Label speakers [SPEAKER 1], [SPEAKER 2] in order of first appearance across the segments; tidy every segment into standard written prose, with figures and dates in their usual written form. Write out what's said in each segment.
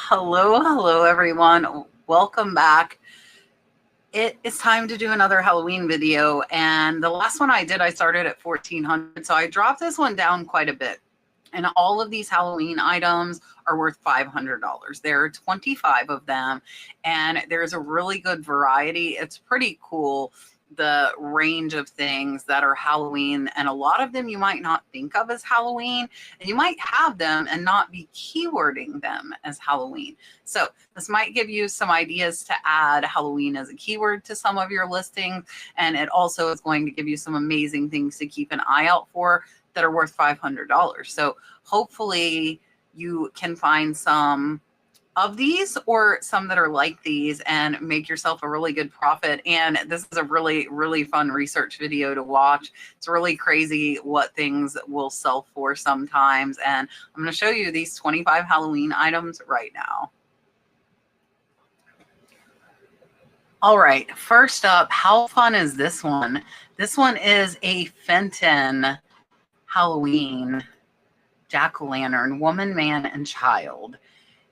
[SPEAKER 1] Hello everyone. Welcome back. It is time to do another Halloween video, and the last one I did, I started at 1,400, so I dropped this one down quite a bit. And all of these Halloween items are worth $500. There are 25 of them, and there's a really good variety. It's pretty cool, the range of things that are Halloween, and a lot of them you might not think of as Halloween, and you might have them and not be keywording them as Halloween. So this might give you some ideas to add Halloween as a keyword to some of your listings, and it also is going to give you some amazing things to keep an eye out for that are worth $500. So hopefully you can find some of these or some that are like these and make yourself a really good profit. And this is a really, really fun research video to watch. It's really crazy what things will sell for sometimes. And I'm going to show you these 25 Halloween items right now. All right, first up, how fun is this one? This one is a Fenton Halloween jack-o'-lantern, woman, man, and child.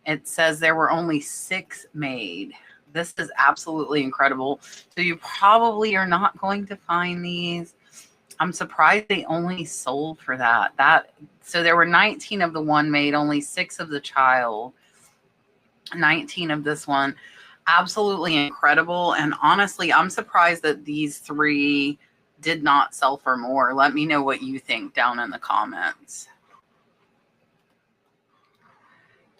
[SPEAKER 1] It says there were only 6 made. This is absolutely incredible. So you probably are not going to find these. I'm surprised they only sold for that. So there were 19 of the one made, only 6 of the child, 19 of this one. Absolutely incredible. And honestly, I'm surprised that these 3 did not sell for more. Let me know what you think down in the comments.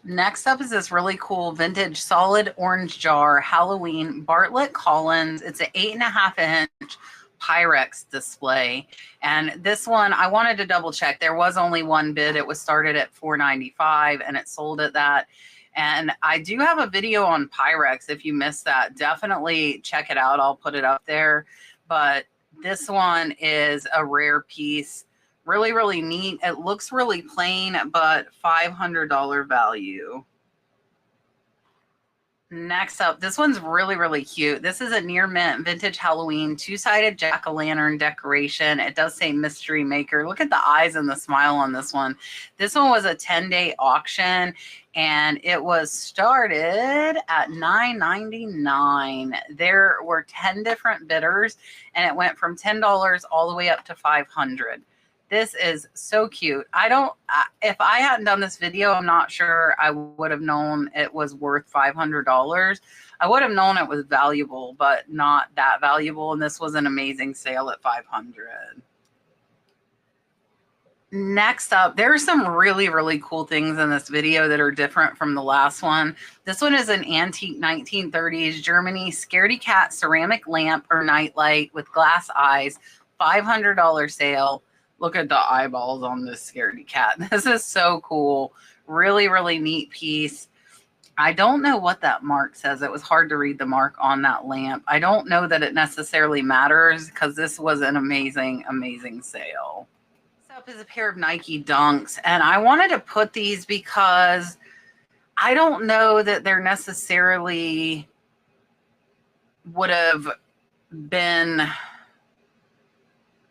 [SPEAKER 1] Next up is this really cool vintage solid orange jar Halloween Bartlett Collins. It's an 8.5-inch Pyrex display. And this one, I wanted to double check. There was only one bid. It was started at $495 and it sold at that. And I do have a video on Pyrex. If you missed that, definitely check it out. I'll put it up there. But this one is a rare piece. Really, really neat. It looks really plain, but $500 value. Next up, this one's really, really cute. This is a near mint vintage Halloween 2-sided jack-o'-lantern decoration. It does say mystery maker. Look at the eyes and the smile on this one. This one was a 10-day auction, and it was started at $9.99. There were 10 different bidders, and it went from $10 all the way up to $500. This is so cute. If I hadn't done this video, I'm not sure I would have known it was worth $500. I would have known it was valuable, but not that valuable. And this was an amazing sale at $500. Next up, there are some really, really cool things in this video that are different from the last one. This one is an antique 1930s Germany scaredy cat ceramic lamp or nightlight with glass eyes, $500 sale. Look at the eyeballs on this scaredy cat. This is so cool. Really, really neat piece. I don't know what that mark says. It was hard to read the mark on that lamp. I don't know that it necessarily matters because this was an amazing, amazing sale. Next up is a pair of Nike Dunks. And I wanted to put these because I don't know that they're necessarily would have been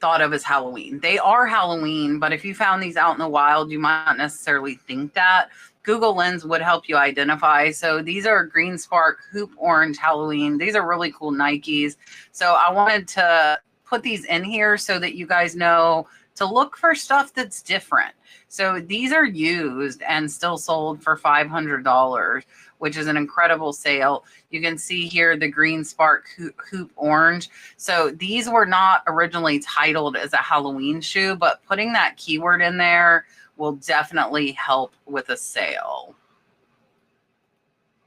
[SPEAKER 1] thought of as Halloween. They are Halloween, but if you found these out in the wild, you might not necessarily think that. Google Lens would help you identify. So these are Green Spark Hoop Orange Halloween. These are really cool Nikes. So I wanted to put these in here so that you guys know to look for stuff that's different. So these are used and still sold for $500, which is an incredible sale. You can see here the Green Spark Hoop Orange. So these were not originally titled as a Halloween shoe, but putting that keyword in there will definitely help with a sale.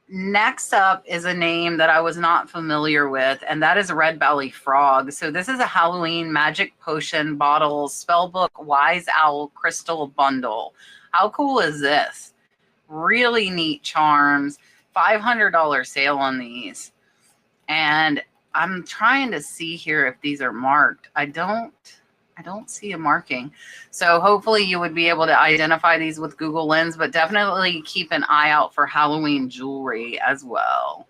[SPEAKER 1] Next up is a name that I was not familiar with, and that is Redbalifrog. So this is a Halloween magic potion bottle spellbook Wise Owl crystal bundle. How cool is this? Really neat charms. $500 sale on these. And I'm trying to see here if these are marked. I don't see a marking. So hopefully you would be able to identify these with Google Lens, but definitely keep an eye out for Halloween jewelry as well.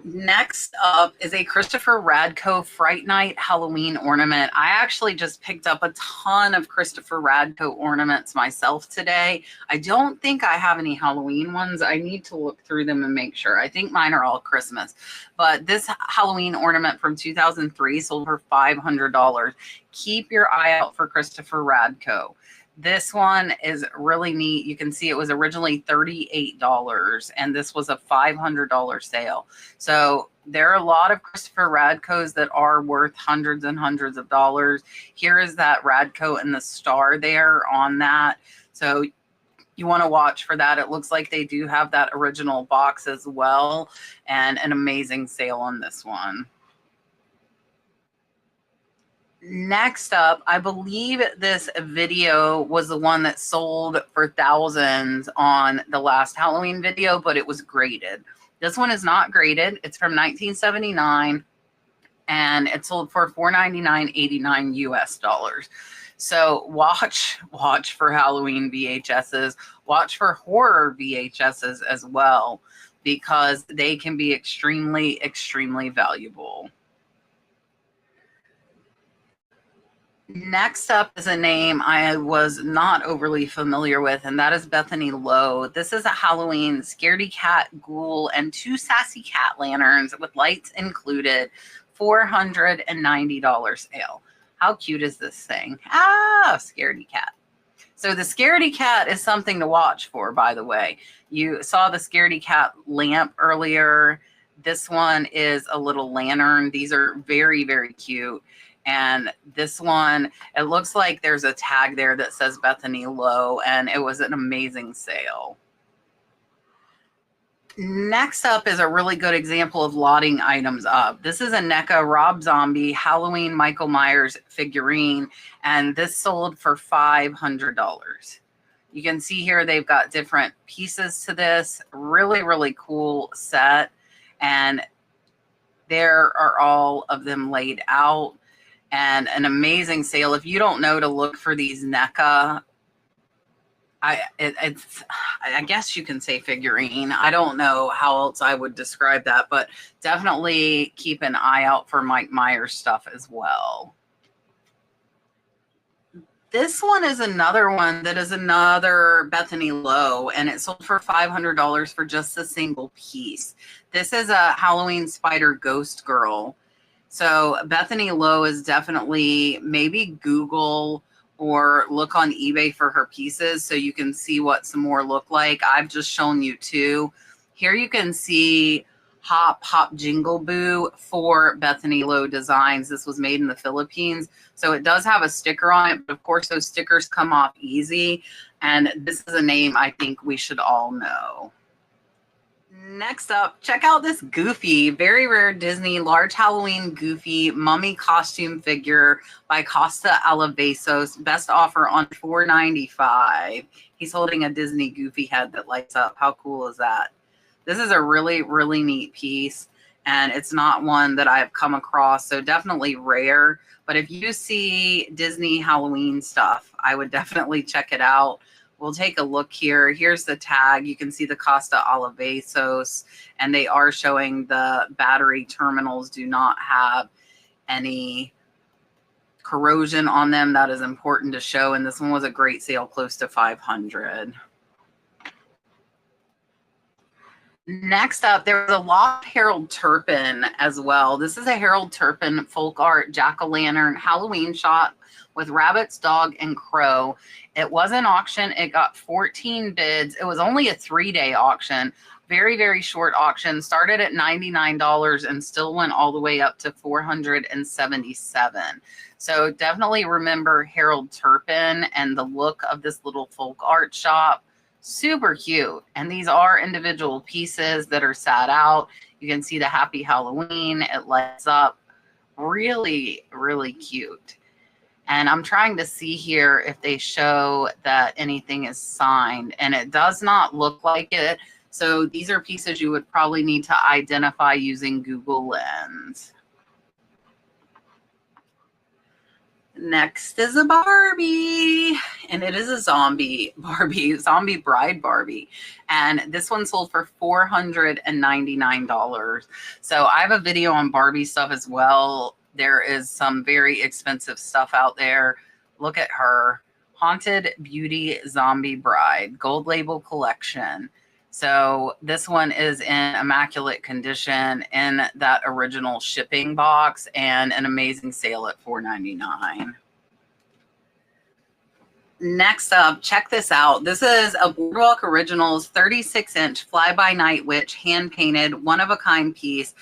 [SPEAKER 1] Next up is a Christopher Radco Fright Night Halloween ornament. I actually just picked up a ton of Christopher Radco ornaments myself today. I don't think I have any Halloween ones. I need to look through them and make sure. I think mine are all Christmas. But this Halloween ornament from 2003 sold for $500. Keep your eye out for Christopher Radco. This one is really neat. You can see it was originally $38 and this was a $500 sale. So there are a lot of Christopher Radcos that are worth hundreds and hundreds of dollars. Here is that Radco and the star there on that. So you want to watch for that. It looks like they do have that original box as well, and an amazing sale on this one. Next up, I believe this video was the one that sold for thousands on the last Halloween video, but it was graded. This one is not graded. It's from 1979 and it sold for $499.89 US dollars. So watch for Halloween VHSs, watch for horror VHSs as well, because they can be extremely, extremely valuable. Next up is a name I was not overly familiar with, and that is Bethany Lowe. This is a Halloween scaredy cat, ghoul, and 2 sassy cat lanterns with lights included, $490 sale. How cute is this thing? Ah, scaredy cat. So the scaredy cat is something to watch for, by the way. You saw the scaredy cat lamp earlier. This one is a little lantern. These are very, very cute. And this one, it looks like there's a tag there that says Bethany Lowe, and it was an amazing sale. Next up is a really good example of lotting items up. This is a NECA Rob Zombie Halloween Michael Myers figurine, and this sold for $500. You can see here they've got different pieces to this. Really, really cool set. And there are all of them laid out. And an amazing sale. If you don't know to look for these NECA, I guess you can say figurine. I don't know how else I would describe that, but definitely keep an eye out for Mike Myers stuff as well. This one is another one that is another Bethany Lowe, and it sold for $500 for just a single piece. This is a Halloween Spider Ghost Girl. So Bethany Lowe is definitely, maybe Google or look on eBay for her pieces so you can see what some more look like. I've just shown you 2. Here you can see Hop Hop Jingle Boo for Bethany Lowe Designs. This was made in the Philippines. So it does have a sticker on it, but of course those stickers come off easy. And this is a name I think we should all know. Next up, check out this Goofy, very rare Disney large Halloween Goofy mummy costume figure by Costa Alavesos. Best offer on $495. He's holding a Disney Goofy head that lights up. How cool is that? This is a really, really neat piece, and it's not one that I've come across, so definitely rare. But if you see Disney Halloween stuff, I would definitely check it out. We'll take a look here. Here's the tag. You can see the Costa Alavesos, and they are showing the battery terminals do not have any corrosion on them. That is important to show, and this one was a great sale, close to $500. Next up, there was a lot of Harold Turpin as well. This is a Harold Turpin folk art jack-o'-lantern Halloween shot with rabbits, dog, and crow. It was an auction. It got 14 bids. It was only a 3-day auction. Very, very short auction. Started at $99 and still went all the way up to $477. So definitely remember Harold Turpin and the look of this little folk art shop. Super cute. And these are individual pieces that are sat out. You can see the Happy Halloween. It lights up. Really, really cute. And I'm trying to see here if they show that anything is signed, and it does not look like it. So these are pieces you would probably need to identify using Google Lens. Next is a Barbie, and it is a zombie Barbie, zombie bride Barbie. And this one sold for $499. So I have a video on Barbie stuff as well. There is some very expensive stuff out there. Look at her. Haunted Beauty Zombie Bride, gold label collection. So this one is in immaculate condition in that original shipping box, and an amazing sale at $499. Next up, check this out. This is a Boardwalk Originals 36-inch fly-by-night witch, hand-painted, one-of-a-kind piece.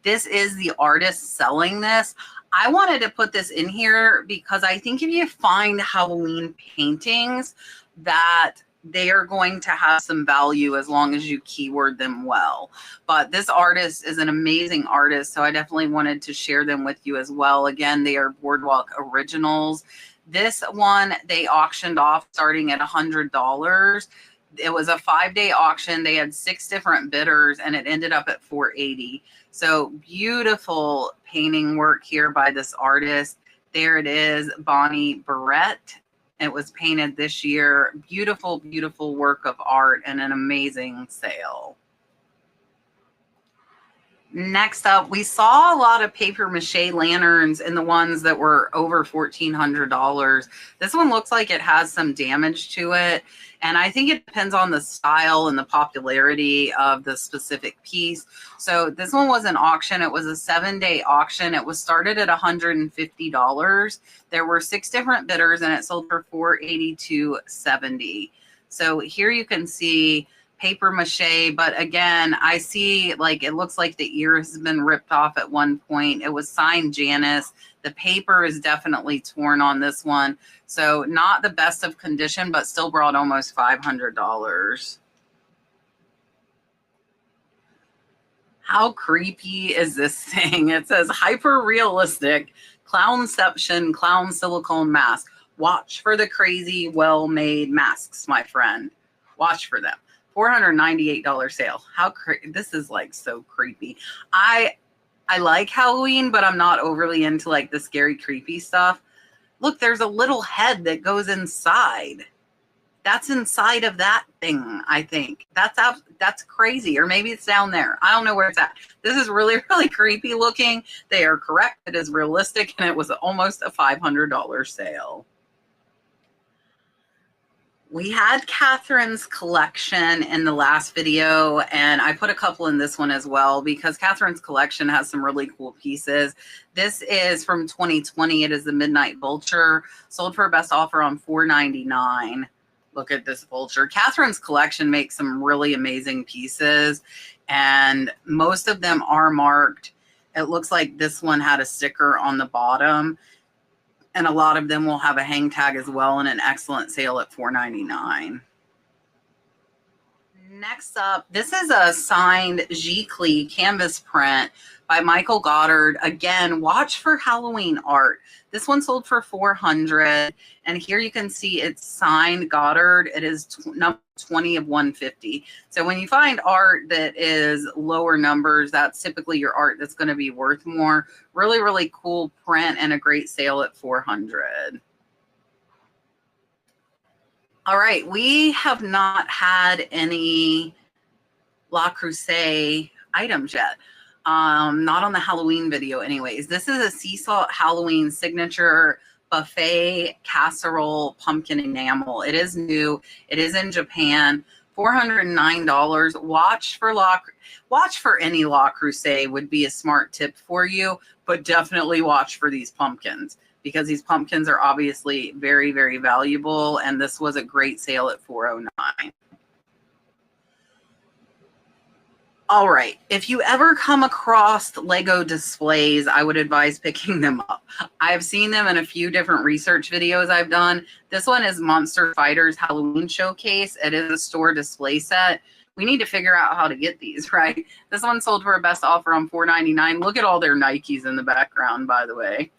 [SPEAKER 1] This is the artist selling this. I wanted to put this in here because I think if you find Halloween paintings that they are going to have some value as long as you keyword them well. But this artist is an amazing artist, so I definitely wanted to share them with you as well. Again, they are Boardwalk Originals. This one they auctioned off starting at $100. It was a 5-day auction. They had 6 different bidders, and it ended up at $480. So beautiful painting work here by this artist. There it is, Bonnie Barrett. It was painted this year. Beautiful, beautiful work of art and an amazing sale. Next up, we saw a lot of papier-mâché lanterns in the ones that were over $1,400. This one looks like it has some damage to it. And I think it depends on the style and the popularity of the specific piece. So this one was an auction. It was a 7-day auction. It was started at $150. There were 6 different bidders, and it sold for $482.70. So here you can see paper mache, but again, I see like it looks like the ear has been ripped off at one point. It was signed Janice. The paper is definitely torn on this one. So not the best of condition, but still brought almost $500. How creepy is this thing? It says hyper realistic clownception clown silicone mask. Watch for the crazy, well-made masks, my friend. Watch for them. $498 sale. This is like so creepy. I like Halloween, but I'm not overly into like the scary, creepy stuff. Look, there's a little head that goes inside. That's inside of that thing, I think. That's crazy. Or maybe it's down there. I don't know where it's at. This is really, really creepy looking. They are correct. It is realistic, and it was almost a $500 sale. We had Katherine's collection in the last video, and I put a couple in this one as well because Katherine's collection has some really cool pieces. This is from 2020. It is the Midnight Vulture, sold for a best offer on $499. Look at this vulture. Katherine's collection makes some really amazing pieces, and most of them are marked. It looks like this one had a sticker on the bottom. And a lot of them will have a hang tag as well, and an excellent sale at $499. Next up, this is a signed Giclée canvas print by Michael Goddard. Again, watch for Halloween art. This one sold for $400, and here you can see it's signed Goddard. It is number 20 of 150. So when you find art that is lower numbers, that's typically your art that's going to be worth more. Really, really cool print and a great sale at $400. All right, we have not had any Le Creuset items yet. Not on the Halloween video anyways. This is a sea salt Halloween signature buffet casserole pumpkin enamel. It is new. It is in Japan. $409. Watch for any Le Creuset would be a smart tip for you, but definitely watch for these pumpkins because these pumpkins are obviously very, very valuable, and this was a great sale at $409. All right, if you ever come across Lego displays, I would advise picking them up. I've seen them in a few different research videos I've done. This one is Monster Fighters Halloween Showcase. It is a store display set. We need to figure out how to get these, right? This one sold for a best offer on $499. Look at all their Nikes in the background, by the way.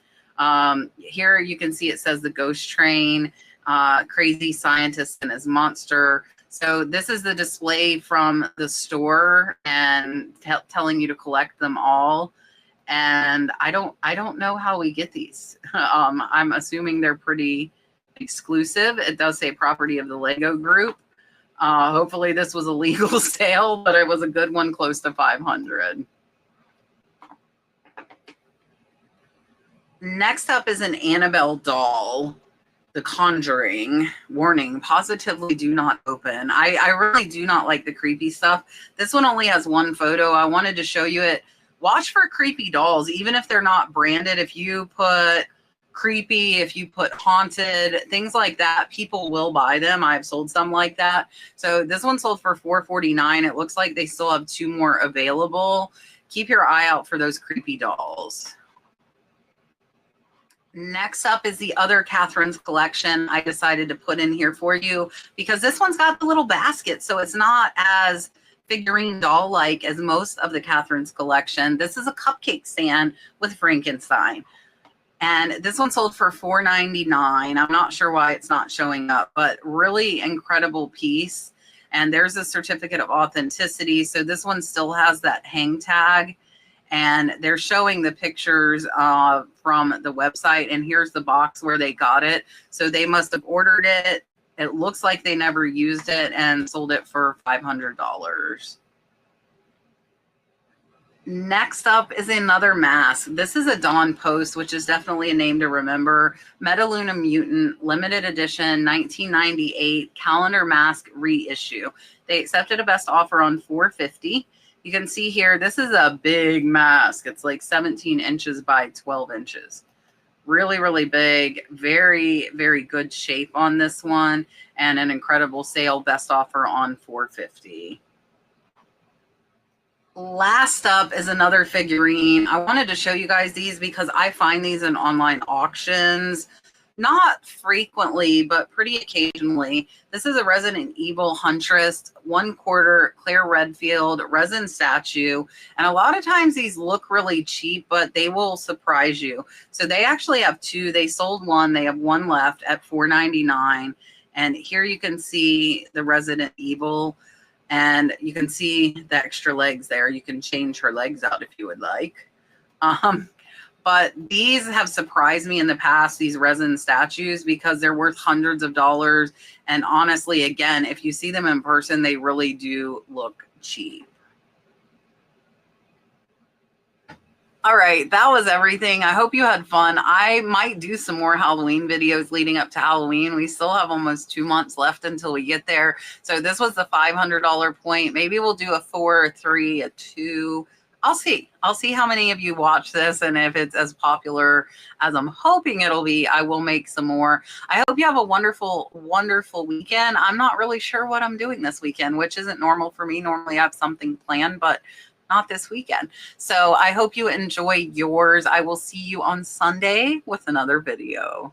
[SPEAKER 1] Here you can see it says the Ghost Train, Crazy Scientist and his monster. So this is the display from the store and telling you to collect them all. And I don't know how we get these. I'm assuming they're pretty exclusive. It does say property of the Lego group. Hopefully this was a legal sale, but it was a good one, close to 500. Next up is an Annabelle doll, The Conjuring. Warning, positively do not open. I really do not like the creepy stuff. This one only has one photo. I wanted to show you it. Watch for creepy dolls, even if they're not branded. If you put creepy, if you put haunted, things like that, people will buy them. I've sold some like that. So this one sold for $4.49. It looks like they still have 2 more available. Keep your eye out for those creepy dolls. Next up is the other Katherine's collection I decided to put in here for you because this one's got the little basket, so it's not as figurine doll-like as most of the Katherine's collection. This is a cupcake stand with Frankenstein. And this one sold for $4.99. I'm not sure why it's not showing up, but really incredible piece. And there's a certificate of authenticity. So this one still has that hang tag. And they're showing the pictures from the website. And here's the box where they got it. So they must have ordered it. It looks like they never used it and sold it for $500. Next up is another mask. This is a Dawn Post, which is definitely a name to remember. Metaluna Mutant, limited edition, 1998 calendar mask reissue. They accepted a best offer on $450. You can see here, this is a big mask. It's like 17 inches by 12 inches. Really, really big. Very, very good shape on this one. And an incredible sale, best offer on $450. Last up is another figurine. I wanted to show you guys these because I find these in online auctions. Not frequently, but pretty occasionally. This is a Resident Evil Huntress 1/4 Claire Redfield resin statue. And a lot of times these look really cheap, but they will surprise you. So they actually have 2. They sold 1. They have 1 left at $4.99. And here you can see the Resident Evil. And you can see the extra legs there. You can change her legs out if you would like. But these have surprised me in the past, these resin statues, because they're worth hundreds of dollars. And honestly, again, if you see them in person, they really do look cheap. All right, that was everything. I hope you had fun. I might do some more Halloween videos leading up to Halloween. We still have almost 2 months left until we get there. So this was the $500 point. Maybe we'll do a 4, a 3, a 2. I'll see. I'll see how many of you watch this, and if it's as popular as I'm hoping it'll be, I will make some more. I hope you have a wonderful, wonderful weekend. I'm not really sure what I'm doing this weekend, which isn't normal for me. Normally I have something planned, but not this weekend. So I hope you enjoy yours. I will see you on Sunday with another video.